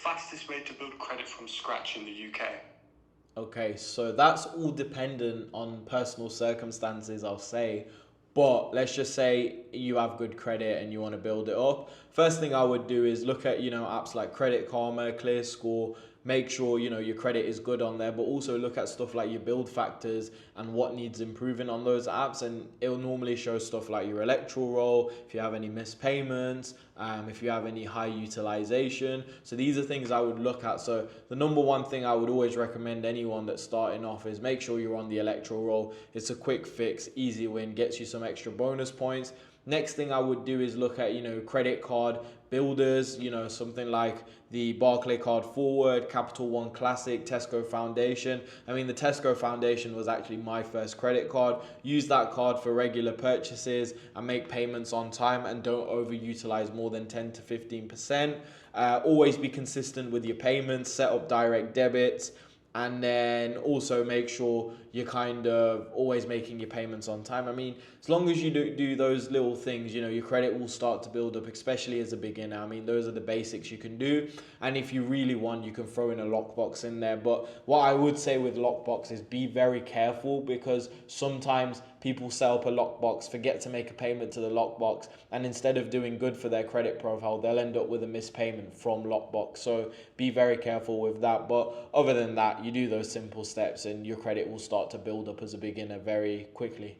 fastest way to build credit from scratch in the UK? Okay, so that's all dependent on personal circumstances, I'll say. But let's just say you have good credit and you want to build it up. First thing I would do is look at, apps like Credit Karma, Clear Score, make sure, your credit is good on there, but also look at stuff like your build factors and what needs improving on those apps. And it'll normally show stuff like your electoral roll, if you have any missed payments, if you have any high utilization. So these are things I would look at. So the number one thing I would always recommend anyone that's starting off is make sure you're on the electoral roll. It's a quick fix, easy win, gets you some extra bonus points. Next thing I would do is look at, credit card builders, something like the Barclay Card Forward, Capital One Classic, Tesco Foundation. I mean, the Tesco Foundation was actually my first credit card. Use that card for regular purchases and make payments on time, and don't overutilize more than 10 to 15%. Always be consistent with your payments, set up direct debits, and then also make sure you're kind of always making your payments on time. I mean, as long as you do those little things, your credit will start to build up, especially as a beginner. I mean, those are the basics you can do. And if you really want, you can throw in a lockbox in there. But what I would say with lockbox is be very careful, because sometimes people set up a lockbox, forget to make a payment to the lockbox, and instead of doing good for their credit profile, they'll end up with a missed payment from lockbox. So be very careful with that. But other than that, you do those simple steps and your credit will start to build up as a beginner very quickly.